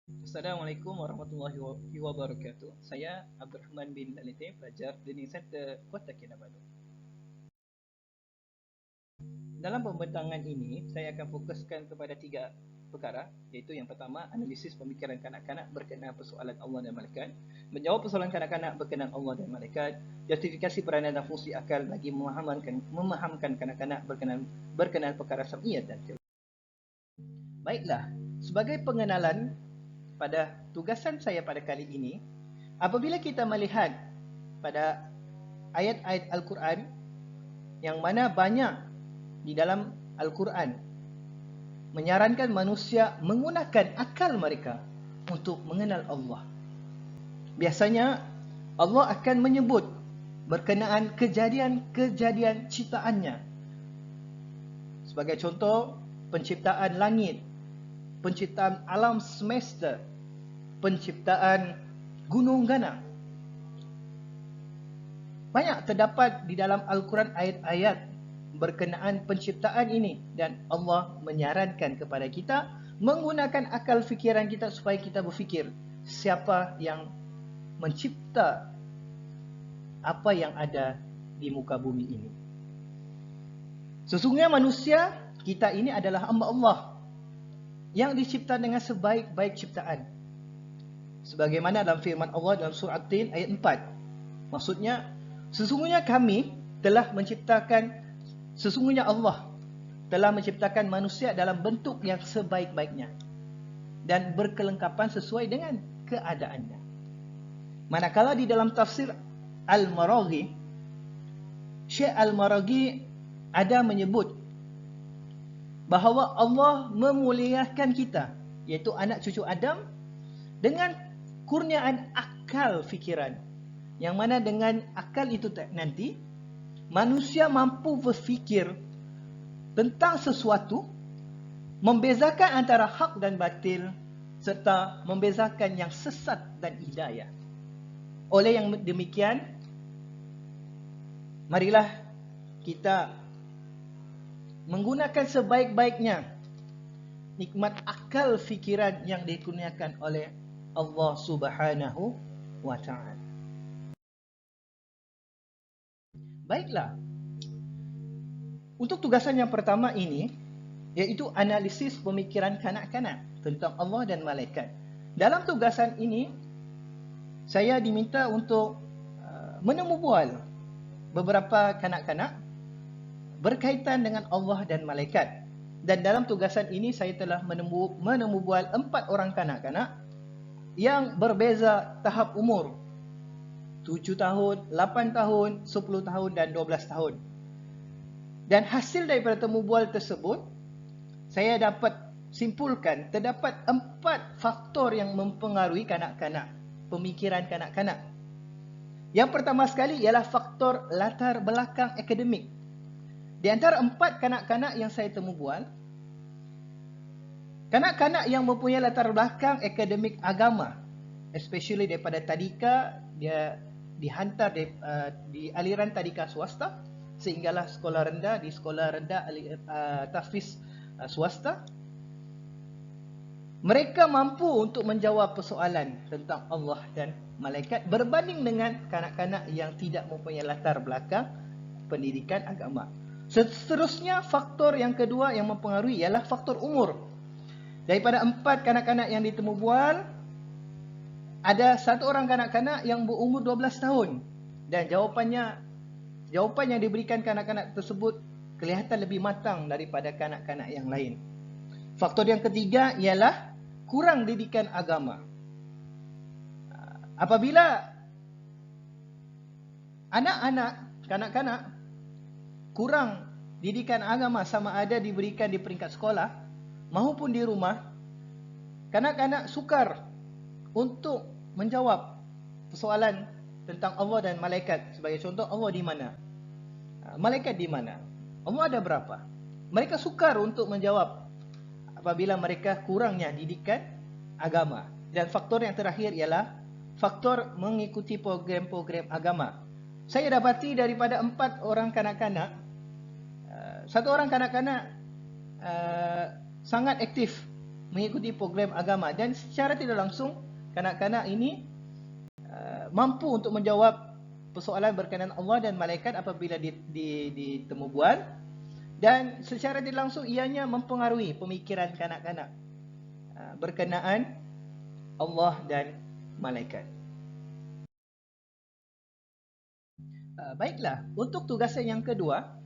Assalamualaikum warahmatullahi wabarakatuh. Saya Abdurrahman bin Dalite, pelajar Learning Center Kota Kinabalu. Dalam pembentangan ini, saya akan fokuskan kepada tiga perkara, iaitu yang pertama, analisis pemikiran kanak-kanak berkenaan persoalan Allah dan malaikat, menjawab persoalan kanak-kanak berkenaan Allah dan malaikat, justifikasi peranan dan fungsi akal bagi memahamkan kanak-kanak berkenaan perkara sam'iyat dan teori. Baiklah, sebagai pengenalan pada tugasan saya pada kali ini, apabila kita melihat pada ayat-ayat Al-Quran yang mana banyak di dalam Al-Quran menyarankan manusia menggunakan akal mereka untuk mengenal Allah. Biasanya Allah akan menyebut berkenaan kejadian-kejadian ciptaannya. Sebagai contoh, penciptaan langit, penciptaan alam semesta, penciptaan gunung ganang. Banyak terdapat di dalam Al-Quran ayat-ayat berkenaan penciptaan ini, dan Allah menyarankan kepada kita menggunakan akal fikiran kita supaya kita berfikir siapa yang mencipta apa yang ada di muka bumi ini. Sesungguhnya manusia kita ini adalah hamba Allah yang dicipta dengan sebaik-baik ciptaan. Sebagaimana dalam firman Allah dalam surah At-Tin ayat 4. Maksudnya, sesungguhnya Allah telah menciptakan manusia dalam bentuk yang sebaik-baiknya dan berkelengkapan sesuai dengan keadaannya. Manakala di dalam tafsir Al-Maraghi, Syekh Al-Maraghi ada menyebut bahawa Allah memuliakan kita, iaitu anak cucu Adam, dengan kurniaan akal fikiran, yang mana dengan akal itu nanti manusia mampu berfikir tentang sesuatu, membezakan antara hak dan batil, serta membezakan yang sesat dan hidayah. Oleh yang demikian, marilah kita menggunakan sebaik-baiknya nikmat akal fikiran yang dikurniakan oleh Allah Subhanahu wa ta'ala. Baiklah, untuk tugasan yang pertama ini, iaitu analisis pemikiran kanak-kanak tentang Allah dan malaikat. Dalam tugasan ini, saya diminta untuk menemu bual beberapa kanak-kanak berkaitan dengan Allah dan malaikat. Dan dalam tugasan ini, saya telah menemu bual 4 orang kanak-kanak yang berbeza tahap umur, 7 tahun, 8 tahun, 10 tahun dan 12 tahun. Dan hasil daripada temu bual tersebut, saya dapat simpulkan terdapat 4 faktor yang mempengaruhi kanak-kanak, pemikiran kanak-kanak. Yang pertama sekali ialah faktor latar belakang akademik. Di antara 4 kanak-kanak yang saya temu bual, kanak-kanak yang mempunyai latar belakang akademik agama, especially daripada tadika, dia dihantar di aliran tadika swasta, sehinggalah sekolah rendah, di sekolah rendah tahfiz swasta. Mereka mampu untuk menjawab persoalan tentang Allah dan malaikat berbanding dengan kanak-kanak yang tidak mempunyai latar belakang pendidikan agama. Seterusnya, faktor yang kedua yang mempengaruhi ialah faktor umur. Daripada 4 kanak-kanak yang ditemu bual, ada 1 orang kanak-kanak yang berumur 12 tahun, dan jawapan yang diberikan kanak-kanak tersebut kelihatan lebih matang daripada kanak-kanak yang lain. Faktor yang ketiga ialah kurang didikan agama. Apabila kanak-kanak kurang didikan agama, sama ada diberikan di peringkat sekolah maupun di rumah, kanak-kanak sukar untuk menjawab persoalan tentang Allah dan malaikat. Sebagai contoh, Allah di mana? Malaikat di mana? Allah ada berapa? Mereka sukar untuk menjawab apabila mereka kurangnya didikan agama. Dan faktor yang terakhir ialah faktor mengikuti program-program agama. Saya dapati daripada 4 orang kanak-kanak, 1 orang kanak-kanak sangat aktif mengikuti program agama, dan secara tidak langsung kanak-kanak ini mampu untuk menjawab persoalan berkenaan Allah dan malaikat apabila ditemu bual, dan secara tidak langsung ianya mempengaruhi pemikiran kanak-kanak berkenaan Allah dan malaikat. Baiklah, untuk tugasan yang kedua,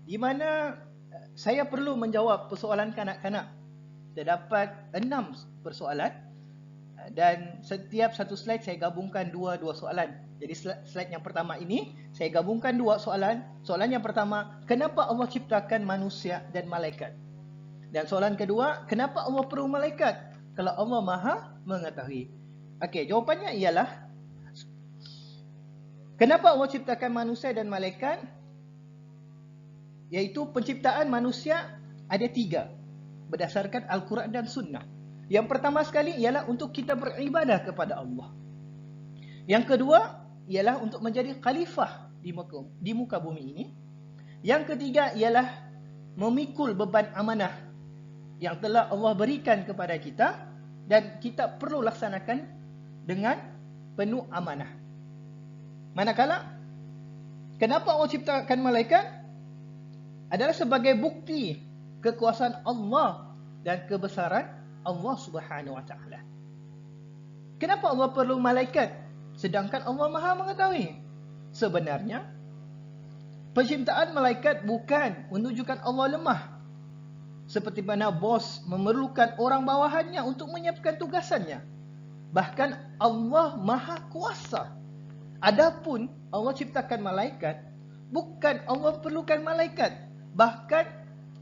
di mana saya perlu menjawab persoalan kanak-kanak. Terdapat 6 persoalan, dan setiap satu slide saya gabungkan dua soalan. Jadi slide yang pertama ini saya gabungkan dua soalan. Soalan yang pertama, kenapa Allah ciptakan manusia dan malaikat? Dan soalan kedua, kenapa Allah perlu malaikat kalau Allah Maha mengetahui? Okey, jawapannya ialah, kenapa Allah ciptakan manusia dan malaikat? Iaitu penciptaan manusia ada 3 berdasarkan Al-Quran dan Sunnah. Yang pertama sekali ialah untuk kita beribadah kepada Allah. Yang kedua ialah untuk menjadi khalifah di muka bumi ini. Yang ketiga ialah memikul beban amanah yang telah Allah berikan kepada kita dan kita perlu laksanakan dengan penuh amanah. Manakala, kenapa Allah ciptakan malaikat? Adalah sebagai bukti kekuasaan Allah dan kebesaran Allah Subhanahu Wa Taala. Kenapa Allah perlu malaikat sedangkan Allah Maha mengetahui? Sebenarnya penciptaan malaikat bukan menunjukkan Allah lemah, seperti mana bos memerlukan orang bawahannya untuk menyiapkan tugasannya. Bahkan Allah Maha Kuasa. Adapun Allah ciptakan malaikat, bukan Allah perlukan malaikat, bahkan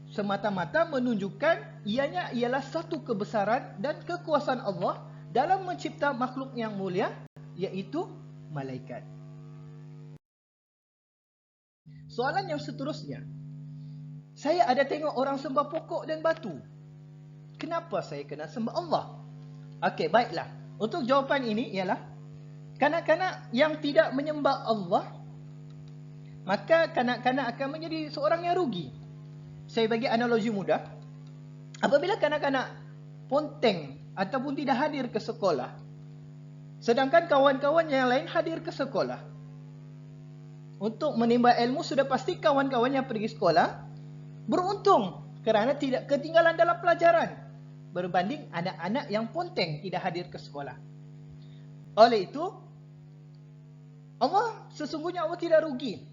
semata-mata menunjukkan ianya ialah satu kebesaran dan kekuasaan Allah dalam mencipta makhluk yang mulia, iaitu malaikat. Soalan yang seterusnya, saya ada tengok orang sembah pokok dan batu. Kenapa saya kena sembah Allah? Okey, baiklah. Untuk jawapan ini ialah, kanak-kanak yang tidak menyembah Allah, maka kanak-kanak akan menjadi seorang yang rugi. Saya bagi analogi mudah. Apabila kanak-kanak ponteng ataupun tidak hadir ke sekolah, sedangkan kawan-kawan yang lain hadir ke sekolah untuk menimba ilmu, sudah pasti kawan-kawan yang pergi sekolah beruntung kerana tidak ketinggalan dalam pelajaran berbanding anak-anak yang ponteng tidak hadir ke sekolah. Oleh itu, sesungguhnya Allah tidak rugi.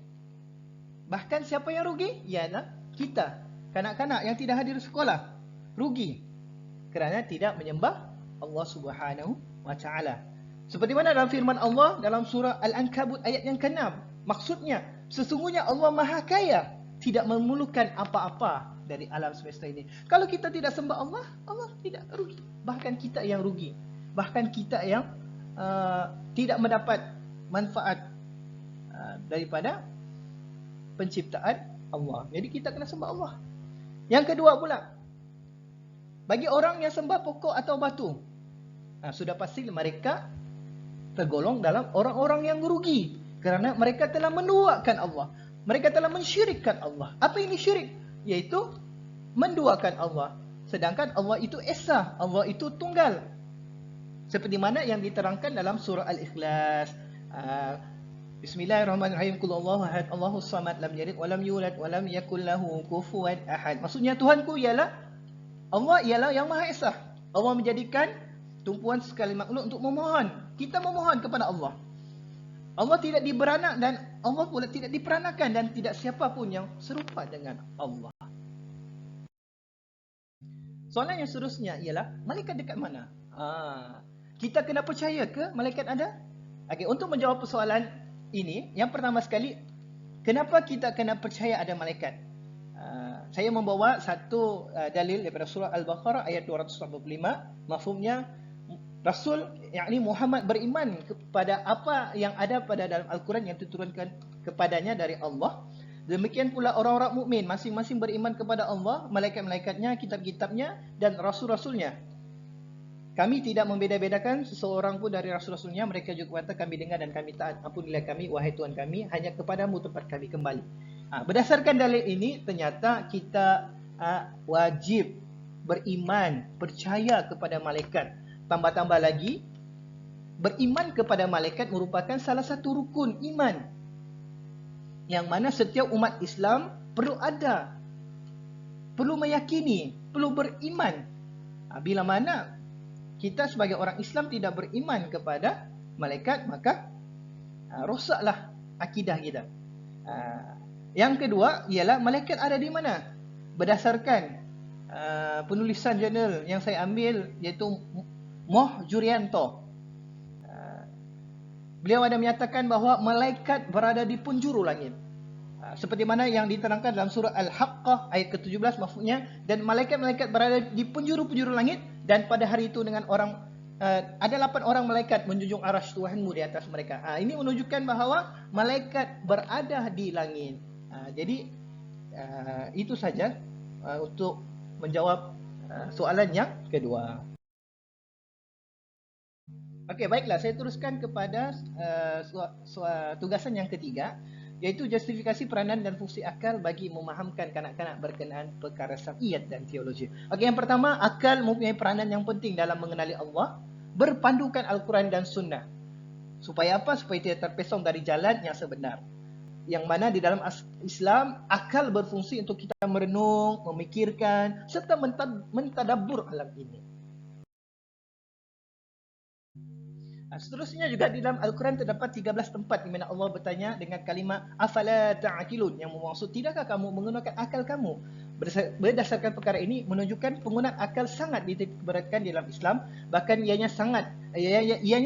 Bahkan siapa yang rugi? Ialah kita, kanak-kanak yang tidak hadir sekolah, rugi kerana tidak menyembah Allah Subhanahu Wa Taala. Seperti mana dalam firman Allah dalam surah Al-Ankabut ayat yang ke-6, maksudnya sesungguhnya Allah Maha Kaya, tidak memerlukan apa-apa dari alam semesta ini. Kalau kita tidak sembah Allah, Allah tidak rugi. Bahkan kita yang rugi. Bahkan kita yang tidak mendapat manfaat daripada penciptaan Allah. Jadi kita kena sembah Allah. Yang kedua pula, bagi orang yang sembah pokok atau batu, sudah pasti mereka tergolong dalam orang-orang yang rugi kerana mereka telah menduakan Allah. Mereka telah mensyirikkan Allah. Apa ini syirik? Iaitu menduakan Allah. Sedangkan Allah itu esa, Allah itu tunggal. Seperti mana yang diterangkan dalam surah Al-Ikhlas. Bismillahirrahmanirrahim. Qul Allahu ahad, Allahus samad, lam yalid wa lam yulad wa lam yakul lahu kufuwan ahad. Maksudnya Tuhanku ialah Allah, ialah yang Maha Esa. Allah menjadikan tumpuan sekali makhluk untuk memohon. Kita memohon kepada Allah. Allah tidak diberanak dan Allah pula tidak diperanakan, dan tidak siapa pun yang serupa dengan Allah. Soalan yang seterusnya ialah, malaikat dekat mana? Kita kena percaya ke malaikat ada? Okey, untuk menjawab persoalan ini, yang pertama sekali, kenapa kita kena percaya ada malaikat? Saya membawa satu dalil daripada surah Al-Baqarah ayat 245. Mafhumnya, Rasul, yakni Muhammad, beriman kepada apa yang ada pada dalam Al-Quran yang diturunkan kepadanya dari Allah. Demikian pula orang-orang mukmin masing-masing beriman kepada Allah, malaikat-malaikatnya, kitab-kitabnya dan rasul-rasulnya. Kami tidak membeda-bedakan seseorang pun dari rasul-rasulnya. Mereka juga kata, kami dengar dan kami taat. Ampunilah kami, wahai Tuhan kami, hanya kepadamu tempat kami kembali. Berdasarkan dalil ini, ternyata kita wajib beriman, percaya kepada malaikat. Tambah-tambah lagi, beriman kepada malaikat merupakan salah satu rukun iman yang mana setiap umat Islam perlu ada, perlu meyakini, perlu beriman. Bila mana kita sebagai orang Islam tidak beriman kepada malaikat, maka rosaklah akidah kita. Yang kedua ialah malaikat ada di mana? Berdasarkan penulisan jurnal yang saya ambil, iaitu Moh Jurianto, beliau ada menyatakan bahawa malaikat berada di penjuru langit. Seperti mana yang diterangkan dalam surah Al-Haqqah ayat ke-17 maksudnya, dan malaikat-malaikat berada di penjuru-penjuru langit, dan pada hari itu dengan orang ada 8 orang malaikat menjunjung arasy Tuhanmu di atas mereka. Ini menunjukkan bahawa malaikat berada di langit. Jadi itu saja untuk menjawab soalan yang kedua. Okey, baiklah, saya teruskan kepada tugasan yang ketiga, iaitu justifikasi peranan dan fungsi akal bagi memahamkan kanak-kanak berkenaan perkara syariat dan teologi. Okey, yang pertama, akal mempunyai peranan yang penting dalam mengenali Allah, berpandukan Al-Quran dan Sunnah. Supaya apa? Supaya tidak terpesong dari jalan yang sebenar. Yang mana di dalam Islam, akal berfungsi untuk kita merenung, memikirkan, serta mentadabbur alam ini. Seterusnya juga di dalam Al-Quran terdapat 13 tempat di mana Allah bertanya dengan kalimah afala ta'qilun, yang bermaksud tidakkah kamu menggunakan akal kamu. Berdasarkan perkara ini menunjukkan penggunaan akal sangat dititikberatkan di dalam Islam, bahkan ianya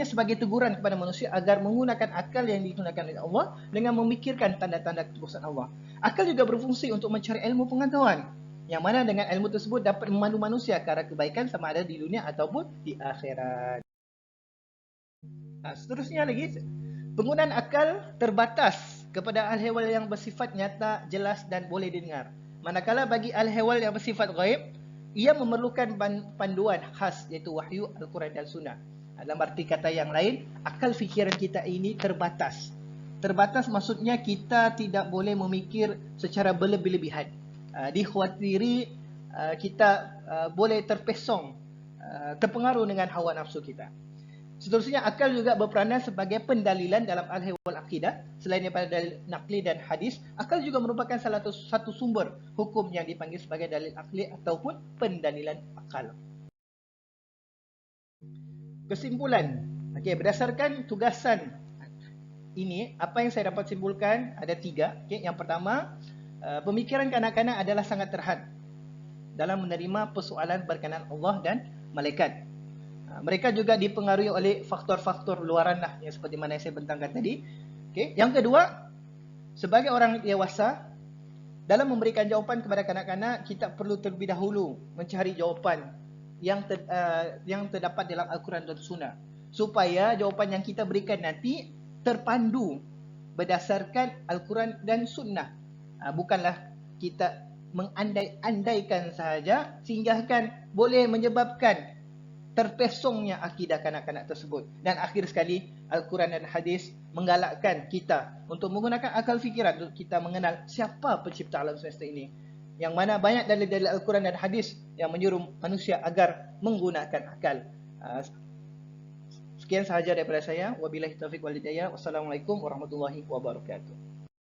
sebagai teguran kepada manusia agar menggunakan akal yang digunakan oleh Allah dengan memikirkan tanda-tanda ketulusan Allah. Akal juga berfungsi untuk mencari ilmu pengetahuan, yang mana dengan ilmu tersebut dapat memandu manusia ke arah kebaikan sama ada di dunia ataupun di akhirat. Seterusnya lagi, penggunaan akal terbatas kepada al-hewal yang bersifat nyata, jelas dan boleh didengar. Manakala bagi al-hewal yang bersifat ghaib, ia memerlukan panduan khas, iaitu wahyu, Al-Quran dan Sunnah. Dalam arti kata yang lain, akal fikiran kita ini terbatas. Terbatas maksudnya kita tidak boleh memikir secara berlebih-lebihan. Dikhawatiri kita boleh terpesong, terpengaruh dengan hawa nafsu kita. Seterusnya, akal juga berperanan sebagai pendalilan dalam al-hewal akidah. Selain daripada dalil naqli dan hadis, akal juga merupakan salah satu sumber hukum yang dipanggil sebagai dalil akli ataupun pendalilan akal. Kesimpulan. Okey, berdasarkan tugasan ini, apa yang saya dapat simpulkan ada 3. Okey, yang pertama, pemikiran kanak-kanak adalah sangat terhad dalam menerima persoalan berkenaan Allah dan malaikat. Mereka juga dipengaruhi oleh faktor-faktor luaran lah, yang seperti mana yang saya bentangkan tadi. Okay. Yang kedua, sebagai orang dewasa, dalam memberikan jawapan kepada kanak-kanak, kita perlu terlebih dahulu mencari jawapan yang terdapat dalam Al-Quran dan Sunnah, supaya jawapan yang kita berikan nanti terpandu berdasarkan Al-Quran dan Sunnah. Bukanlah kita mengandai-andaikan sahaja, sehingga boleh menyebabkan terpesongnya akidah kanak-kanak tersebut. Dan akhir sekali, Al-Quran dan hadis menggalakkan kita untuk menggunakan akal fikiran untuk kita mengenal siapa pencipta alam semesta ini. Yang mana banyak dalil-dalil Al-Quran dan hadis yang menyuruh manusia agar menggunakan akal. Sekian sahaja daripada saya. Wabillahi taufiq wal hidayah. Wassalamualaikum warahmatullahi wabarakatuh.